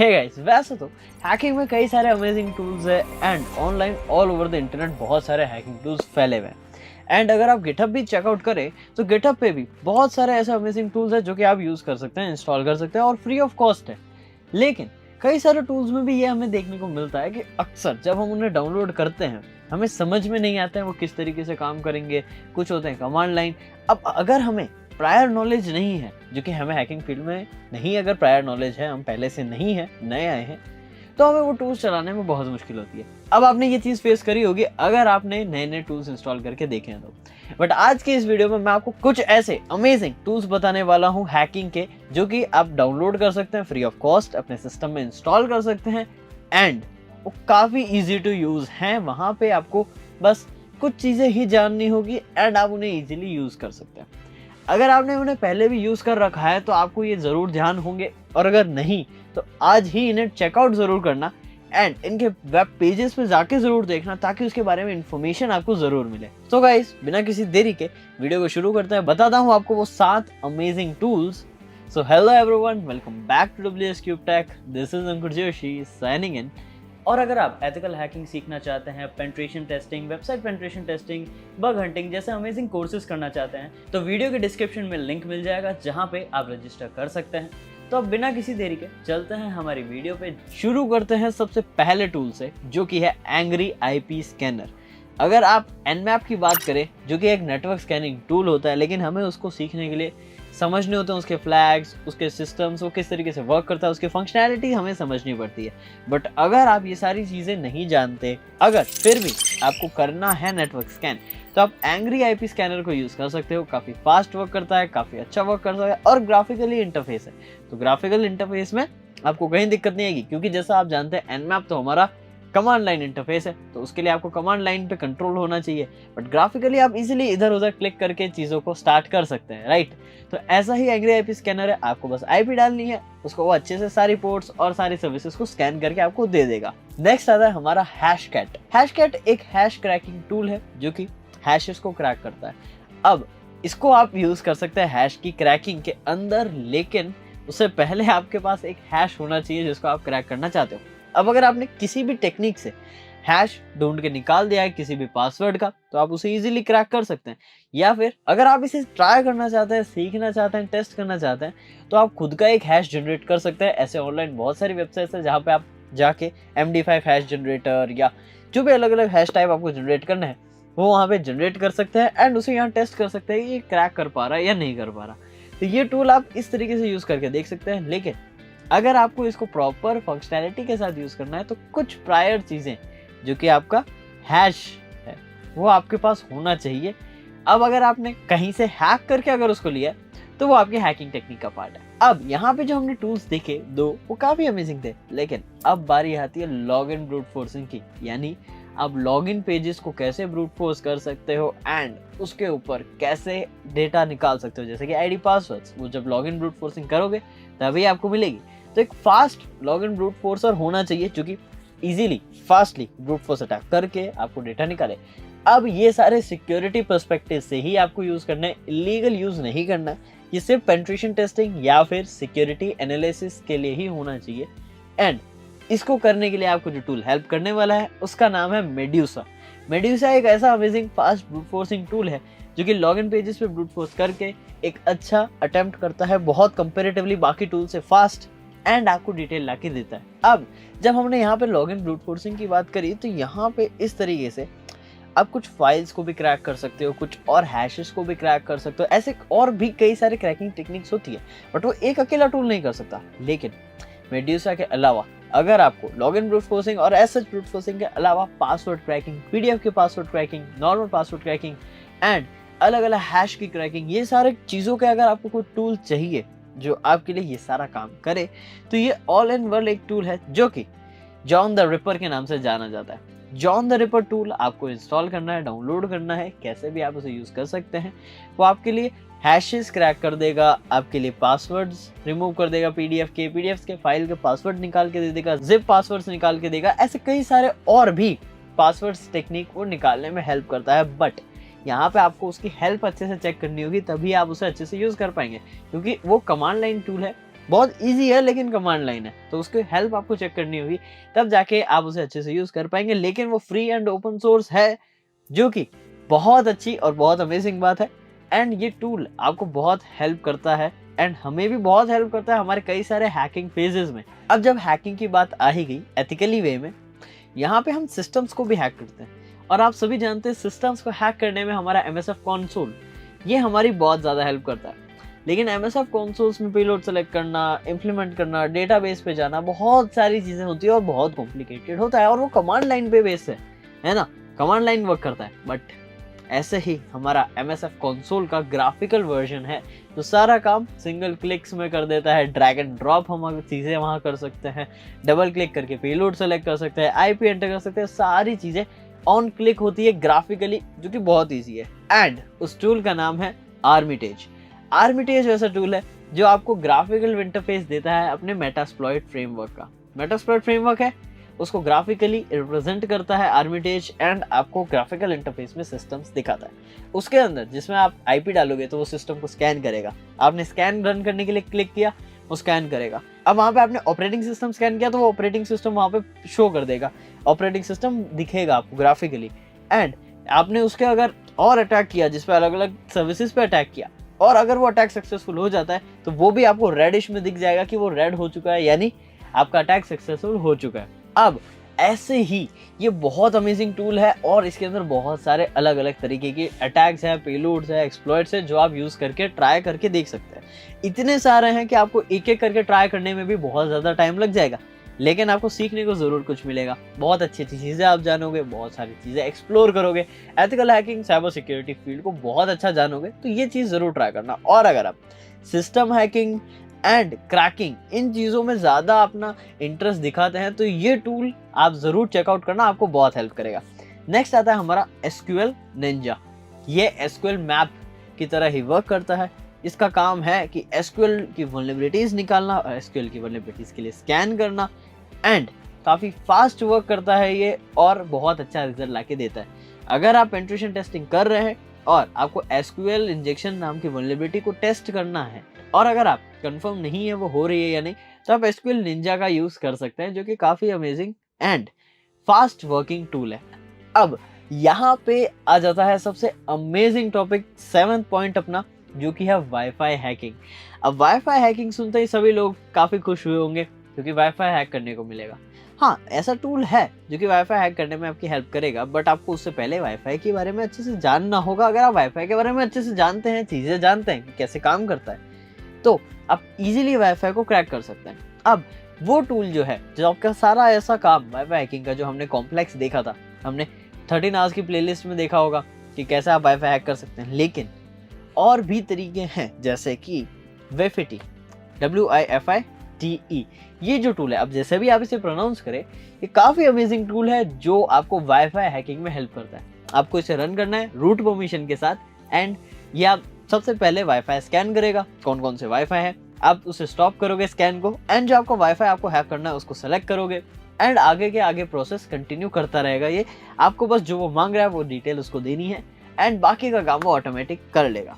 Hey guys, वैसे तो hacking में कई सारे अमेजिंग टूल्स है and online all over the internet बहुत सारे हैकिंग टूल्स फैले हुए हैं। एंड अगर आप गिटहब भी चेकआउट करें तो गिटहब पे भी बहुत सारे ऐसे अमेजिंग टूल्स है जो कि आप यूज़ कर सकते हैं, इंस्टॉल कर सकते हैं और फ्री ऑफ कॉस्ट है। लेकिन कई सारे टूल्स में भी ये हमें देखने को मिलता है कि अक्सर जब हम उन्हें डाउनलोड करते हैं हमें समझ में नहीं आता है वो किस तरीके से काम करेंगे। कुछ होते हैं कमांड लाइन। अब अगर हमें प्रायर नॉलेज नहीं है, जो कि हमें हैकिंग फील्ड में नहीं, अगर प्रायर नॉलेज है, हम पहले से नहीं है, नए आए हैं, तो हमें वो टूल्स चलाने में बहुत मुश्किल होती है। अब आपने ये चीज़ फेस करी होगी अगर आपने नए नए टूल्स इंस्टॉल करके देखे हैं तो। बट आज के इस वीडियो में मैं आपको कुछ ऐसे अमेजिंग टूल्स बताने वाला हूँ हैकिंग के, जो कि आप डाउनलोड कर सकते हैं फ्री ऑफ कॉस्ट, अपने सिस्टम में इंस्टॉल कर सकते हैं एंड वो काफ़ी ईजी टू यूज़ हैं। वहाँ पे आपको बस कुछ चीज़ें ही जाननी होगी एंड आप उन्हें ईजिली यूज़ कर सकते हैं। अगर आपने उन्हें पहले भी यूज़ कर रखा है तो आपको ये ज़रूर ध्यान होंगे, और अगर नहीं तो आज ही इन्हें चेकआउट ज़रूर करना एंड इनके वेब पेजेस पे जाके ज़रूर देखना ताकि उसके बारे में इन्फॉर्मेशन आपको ज़रूर मिले। तो गाइस, बिना किसी देरी के वीडियो को शुरू करते हैं। बताता हूँ आपको वो 7 amazing tools. So hello everyone, welcome back to WS Cube Tech। This is Ankur Joshi signing in. और अगर आप एथिकल हैकिंग सीखना चाहते हैं, penetration testing, website penetration testing, bug hunting जैसे अमेजिंग कोर्सेज करना चाहते हैं तो वीडियो के डिस्क्रिप्शन में लिंक मिल जाएगा जहां पे आप रजिस्टर कर सकते हैं। तो अब बिना किसी देरी के चलते हैं हमारी वीडियो पे। शुरू करते हैं सबसे पहले टूल से, जो कि है एंग्री IP स्कैनर। अगर आप Nmap की बात करें, जो कि एक नेटवर्क स्कैनिंग टूल होता है, लेकिन हमें उसको सीखने के लिए समझने होते हैं उसके फ्लैग्स, उसके सिस्टम्स, वो किस तरीके से वर्क करता है, उसकी फंक्शनैलिटी हमें समझनी पड़ती है। बट अगर आप ये सारी चीज़ें नहीं जानते, अगर फिर भी आपको करना है नेटवर्क स्कैन, तो आप एंग्री IP स्कैनर को यूज़ कर सकते हो। काफ़ी फास्ट वर्क करता है, काफ़ी अच्छा वर्क करता है और ग्राफिकली इंटरफेस है। तो ग्राफिकल इंटरफेस में आपको कहीं दिक्कत नहीं आएगी, क्योंकि जैसा आप जानते हैं Nmap तो हमारा कमांड लाइन इंटरफेस है, तो उसके लिए आपको कमांड लाइन पे कंट्रोल होना चाहिए। बट ग्राफिकली आप इजीली इधर उधर क्लिक करके चीज़ों को स्टार्ट कर सकते हैं, राइट। तो ऐसा ही एंग्री IP स्कैनर है, आपको बस IP डालनी है, उसको वो अच्छे से सारी पोर्ट्स और सारी सर्विसेज को स्कैन करके आपको दे देगा। नेक्स्ट आता है हमारा हैशकैट। हैशकैट एक हैश क्रैकिंग टूल है जो कि हैशेस को क्रैक करता है। अब इसको आप यूज कर सकते हैं हैश की क्रैकिंग के अंदर, लेकिन उससे पहले आपके पास एक हैश होना चाहिए जिसको आप क्रैक करना चाहते हो। अब अगर आपने किसी भी टेक्निक से हैश ढूंढ के निकाल दिया है किसी भी पासवर्ड का, तो आप उसे इजीली क्रैक कर सकते हैं। या फिर अगर आप इसे ट्राई करना चाहते हैं, सीखना चाहते हैं, टेस्ट करना चाहते हैं, तो आप खुद का एक हैश जनरेट कर सकते हैं। ऐसे ऑनलाइन बहुत सारी वेबसाइट्स है जहाँ पे आप जाके MD5 हैश जनरेटर या जो भी अलग अलग हैश टाइप आपको जनरेट करना है वो वहाँ पे जनरेट कर सकते हैं एंड उसे यहाँ टेस्ट कर सकते हैं कि ये क्रैक कर पा रहा है या नहीं कर पा रहा। तो ये टूल आप इस तरीके से यूज़ करके देख सकते हैं। लेकिन अगर आपको इसको प्रॉपर फंक्शनैलिटी के साथ यूज़ करना है तो कुछ प्रायर चीज़ें, जो कि आपका हैश है, वो आपके पास होना चाहिए। अब अगर आपने कहीं से हैक करके अगर उसको लिया तो वो आपकी हैकिंग टेक्निक का पार्ट है। अब यहाँ पे जो हमने टूल्स देखे दो, वो काफ़ी अमेजिंग थे, लेकिन अब बारी आती है लॉगिन ब्रूट फोर्सिंग की। यानी आप लॉगिन पेजेस को कैसे ब्रूट फोर्स कर सकते हो एंड उसके ऊपर कैसे डेटा निकाल सकते हो, जैसे कि ID पासवर्ड्स। वो जब लॉगिन ब्रूट फोर्सिंग करोगे तभी आपको मिलेगी। तो एक फास्ट लॉगिन ब्रूट फोर्सर होना चाहिए जो कि easily fastly brute force attack करके आपको डेटा निकाले। अब ये सारे सिक्योरिटी पर्सपेक्टिव से ही आपको यूज़ करना है, इलीगल यूज़ नहीं करना है। ये सिर्फ पेनिट्रेशन टेस्टिंग या फिर सिक्योरिटी एनालिसिस के लिए ही होना चाहिए। एंड इसको करने के लिए आपको जो टूल हेल्प करने वाला है उसका नाम है मेड्यूसा। मेड्यूसा एक ऐसा amazing fast brute forcing tool है जो कि लॉगिन पेजेस पे ब्रूट फोर्स करके एक अच्छा अटेम्प्ट करता है, बहुत कंपेरेटिवली बाकी टूल से फास्ट, एंड आपको डिटेल ला के देता है। अब जब हमने यहाँ पे लॉगिन ब्रूट फोर्सिंग की बात करी तो यहाँ पे इस तरीके से आप कुछ फाइल्स को भी क्रैक कर सकते हो, कुछ और हैशेस को भी क्रैक कर सकते हो। ऐसे और भी कई सारे क्रैकिंग टेक्निक्स होती है, बट वो एक अकेला टूल नहीं कर सकता। लेकिन मेड्यूसा के अलावा अगर आपको लॉगिन ब्रूट फोर्सिंग और एज सच ब्रूट फोर्सिंग के अलावा पासवर्ड क्रैकिंग, PDF के password cracking, normal password cracking and अलग अलग हैश की क्रैकिंग, ये सारे चीज़ों के अगर आपको कोई टूल चाहिए जो आपके लिए ये सारा काम करे, तो ये ऑल इन वन एक टूल है जो कि जॉन द रिपर के नाम से जाना जाता है। जॉन द रिपर टूल आपको इंस्टॉल करना है, डाउनलोड करना है, कैसे भी आप उसे यूज़ कर सकते हैं। वो आपके लिए हैशेस क्रैक कर देगा, आपके लिए पासवर्ड्स रिमूव कर देगा, PDFs के फाइल के पासवर्ड निकाल के दे देगा, जिप पासवर्ड्स निकाल के देगा। ऐसे कई सारे और भी पासवर्ड्स टेक्निक वो निकालने में हेल्प करता है। बट यहाँ पे आपको उसकी हेल्प अच्छे से चेक करनी होगी, तभी आप उसे अच्छे से यूज़ कर पाएंगे, क्योंकि वो कमांड लाइन टूल है बहुत ईज़ी है लेकिन कमांड लाइन है, तो उसकी हेल्प आपको चेक करनी होगी, तब जाके आप उसे अच्छे से यूज़ कर पाएँगे। लेकिन वो फ्री एंड ओपन सोर्स है, जो कि बहुत अच्छी और बहुत अमेज़िंग बात है। एंड ये टूल आपको बहुत हेल्प करता है एंड हमें भी बहुत हेल्प करता है हमारे कई सारे हैकिंग फेजेस में। अब जब हैकिंग की बात आ ही गई एथिकली वे में, यहाँ पे हम सिस्टम्स को भी हैक करते हैं और आप सभी जानते हैं सिस्टम्स को हैक करने में हमारा MSF कंसोल ये हमारी बहुत ज़्यादा हेल्प करता है। लेकिन MSF कंसोल्स में पेलोड सेलेक्ट करना, इम्प्लीमेंट करना, डेटाबेस पे जाना, बहुत सारी चीज़ें होती है और बहुत कॉम्प्लिकेटेड होता है और वो कमांड लाइन पे बेस्ड है ना, कमांड लाइन वर्क करता है। बट ऐसे ही हमारा MSF कंसोल का ग्राफिकल वर्जन है जो सारा काम सिंगल क्लिक्स में कर देता है। ड्रैग एंड ड्रॉप हम चीज़ें वहाँ कर सकते हैं, डबल क्लिक करके पेलोड सेलेक्ट कर सकते हैं, IP एंटर कर सकते हैं, सारी चीज़ें ऑन क्लिक होती है ग्राफिकली, जो कि बहुत ईजी है। एंड उस टूल का नाम है आर्मिटेज। आर्मिटेज ऐसा टूल है जो आपको ग्राफिकल इंटरफेस देता है अपने मेटास्प्लॉइट फ्रेमवर्क का। मेटास्प्लॉइट फ्रेमवर्क है, उसको ग्राफिकली रिप्रेजेंट करता है आर्मिटेज एंड आपको ग्राफिकल इंटरफेस में सिस्टम्स दिखाता है। उसके अंदर जिसमें आप IP डालोगे तो वो सिस्टम को स्कैन करेगा। आपने स्कैन रन करने के लिए क्लिक किया, वो स्कैन करेगा। अब वहाँ पे आपने ऑपरेटिंग सिस्टम स्कैन किया तो वो ऑपरेटिंग सिस्टम वहाँ पे शो कर देगा, ऑपरेटिंग सिस्टम दिखेगा आपको ग्राफिकली। एंड आपने उसके अगर और अटैक किया, जिस पे अलग अलग सर्विसेज पे अटैक किया, और अगर वो अटैक सक्सेसफुल हो जाता है तो वो भी आपको रेडिश में दिख जाएगा कि वो रेड हो चुका है, यानी आपका अटैक सक्सेसफुल हो चुका है। अब ऐसे ही ये बहुत अमेजिंग टूल है और इसके अंदर बहुत सारे अलग अलग तरीके के अटैक्स हैं, पेलोड्स हैं, एक्सप्लॉइट्स हैं जो आप यूज़ करके ट्राई करके देख सकते हैं। इतने सारे हैं कि आपको एक एक करके ट्राई करने में भी बहुत ज़्यादा टाइम लग जाएगा, लेकिन आपको सीखने को ज़रूर कुछ मिलेगा। बहुत अच्छी अच्छी चीज़ें आप जानोगे, बहुत सारी चीज़ें एक्सप्लोर करोगे, ethical hacking, cyber security field को बहुत अच्छा जानोगे, तो ये चीज़ ज़रूर ट्राई करना। और अगर आप सिस्टम हैकिंग एंड क्रैकिंग इन चीज़ों में ज़्यादा अपना इंटरेस्ट दिखाते हैं तो ये टूल आप ज़रूर चेकआउट करना, आपको बहुत हेल्प करेगा। नेक्स्ट आता है हमारा SQL निंजा। ये SQL मैप की तरह ही वर्क करता है। इसका काम है कि SQL की वल्नरेबिलिटीज़ निकालना, SQL की वल्नरेबिलिटीज़ के लिए स्कैन करना एंड काफ़ी फास्ट वर्क करता है ये और बहुत अच्छा रिजल्ट लाके देता है। अगर आप पेनिट्रेशन टेस्टिंग कर रहे हैं और आपको SQL इंजेक्शन नाम की वल्नरेबिलिटी को टेस्ट करना है और अगर आप कंफर्म नहीं है वो हो रही है या नहीं, तो आप SQL निंजा का यूज़ कर सकते हैं, जो कि काफ़ी amazing and fast working tool है। अब यहाँ पे आ जाता है सबसे अमेजिंग टॉपिक, 7th पॉइंट अपना, जो कि है वाईफाई हैकिंग। अब वाईफाई हैकिंग सुनते ही सभी लोग काफ़ी खुश हुए होंगे क्योंकि वाईफाई हैक करने को मिलेगा। हाँ, ऐसा टूल है जो कि वाईफाई हैक करने में आपकी हेल्प करेगा, बट आपको उससे पहले वाईफाई के बारे में अच्छे से जानना होगा। अगर आप वाईफाई के बारे में अच्छे से जानते हैं, चीज़ें जानते हैं कि कैसे काम करता है, तो आप इजीली वाईफाई को क्रैक कर सकते हैं। अब वो टूल जो है, जो आपका सारा ऐसा काम वाईफाई हैकिंग का जो हमने कॉम्प्लेक्स देखा था, हमने 13 आवर्स की प्लेलिस्ट में देखा होगा कि कैसे आप वाईफाई हैक कर सकते हैं, लेकिन और भी तरीके हैं जैसे कि वेफिटी, WIFITE। ये जो टूल है, अब जैसे भी आप इसे प्रोनाउंस करें, ये काफ़ी अमेजिंग टूल है जो आपको वाईफाई हैकिंग में हेल्प करता है। आपको इसे रन करना है रूट परमिशन के साथ एंड ये आप सबसे पहले वाईफाई स्कैन करेगा, कौन कौन से वाईफाई है, आप उसे स्टॉप करोगे स्कैन को एंड जो आपका वाईफाई आपको हैक करना है उसको सेलेक्ट करोगे एंड आगे के आगे प्रोसेस कंटिन्यू करता रहेगा। ये आपको बस जो वो मांग रहा है वो डिटेल उसको देनी है एंड बाकी का काम वो ऑटोमेटिक कर लेगा।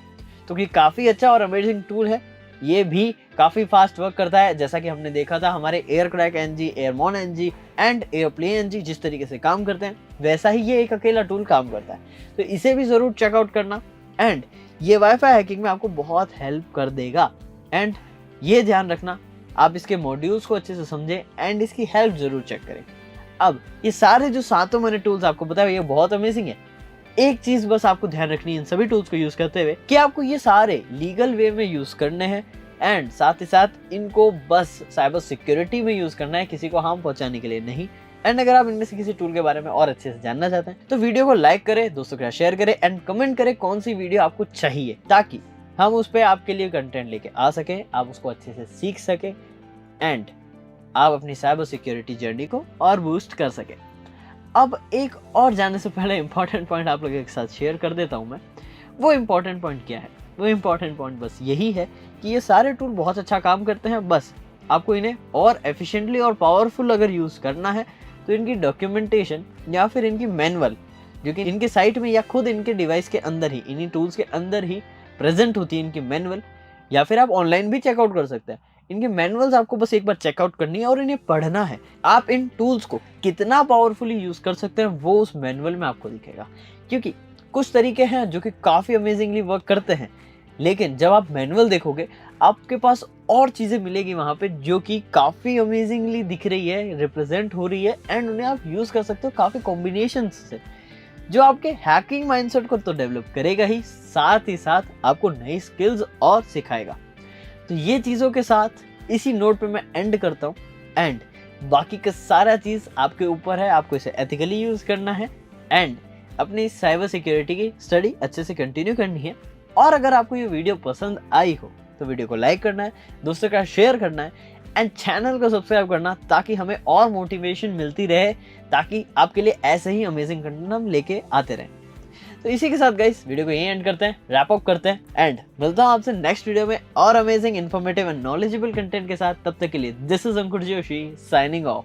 तो ये काफ़ी अच्छा और अमेजिंग टूल है। ये भी काफ़ी फास्ट वर्क करता है, जैसा कि हमने देखा था हमारे एयरक्रैक NG, एयरमॉन NG and airplane NG जिस तरीके से काम करते हैं, वैसा ही ये एक अकेला टूल काम करता है। तो इसे भी ज़रूर चेकआउट करना एंड ये वाईफाई हैकिंग में आपको बहुत हेल्प कर देगा। एंड ये ध्यान रखना आप इसके मॉड्यूल्स को अच्छे से समझें एंड इसकी हेल्प ज़रूर चेक करें। अब ये सारे जो सातों मैंने टूल्स आपको बताए ये बहुत अमेजिंग है। एक चीज़ बस आपको ध्यान रखनी है इन सभी टूल्स को यूज़ करते हुए कि आपको ये सारे लीगल वे में यूज़ करने हैं एंड साथ ही साथ इनको बस साइबर सिक्योरिटी में यूज़ करना है, किसी को हार्म पहुंचाने के लिए नहीं। एंड अगर आप इनमें से किसी टूल के बारे में और अच्छे से जानना चाहते हैं तो वीडियो को लाइक करें, दोस्तों के साथ शेयर करें एंड कमेंट करें कौन सी वीडियो आपको चाहिए, ताकि हम उस पर आपके लिए कंटेंट लेके आ सकें, आप उसको अच्छे से सीख सकें एंड आप अपनी साइबर सिक्योरिटी जर्नी को और बूस्ट कर सकें। अब एक और जाने से पहले इंपॉर्टेंट पॉइंट आप लोगों के साथ शेयर कर देता हूँ मैं। वो इंपॉर्टेंट पॉइंट क्या है? वो इंपॉर्टेंट पॉइंट बस यही है कि ये सारे टूल बहुत अच्छा काम करते हैं, बस आपको इन्हें और एफिशिएंटली और पावरफुल अगर यूज़ करना है तो इनकी डॉक्यूमेंटेशन या फिर इनकी मैनुअल जो कि इनके साइट में या खुद इनके डिवाइस के अंदर ही, इन्हीं टूल्स के अंदर ही प्रेजेंट होती है इनकी मैनुअल, या फिर आप ऑनलाइन भी चेकआउट कर सकते हैं। इनके मैनुअल्स आपको बस एक बार चेकआउट करनी है और इन्हें पढ़ना है। आप इन टूल्स को कितना पावरफुली यूज कर सकते हैं वो उस मैनुअल में आपको दिखेगा, क्योंकि कुछ तरीके हैं जो कि काफी अमेजिंगली वर्क करते हैं, लेकिन जब आप मैनुअल देखोगे आपके पास और चीजें मिलेगी वहां पे जो कि काफी अमेजिंगली दिख रही है, रिप्रेजेंट हो रही है, एंड उन्हें आप यूज कर सकते हो काफी कॉम्बिनेशन से, जो आपके हैकिंग माइंडसेट को तो डेवलप करेगा ही, साथ ही साथ आपको नई स्किल्स और सिखाएगा। तो ये चीज़ों के साथ इसी नोट पे मैं एंड करता हूँ, एंड बाकी का सारा चीज़ आपके ऊपर है, आपको इसे एथिकली यूज़ करना है एंड अपनी साइबर सिक्योरिटी की स्टडी अच्छे से कंटिन्यू करनी है। और अगर आपको ये वीडियो पसंद आई हो तो वीडियो को लाइक करना है, दोस्तों का शेयर करना है एंड चैनल को सब्सक्राइब करना, ताकि हमें और मोटिवेशन मिलती रहे, ताकि आपके लिए ऐसे ही अमेजिंग कंटेंट हम लेके आते रहें। तो इसी के साथ गाइस वीडियो को यहीं एंड करते हैं, रैप अप करते हैं एंड मिलता हूं आपसे नेक्स्ट वीडियो में और amazing informative and knowledgeable content के साथ। तब तक के लिए this is Ankur Joshi signing off.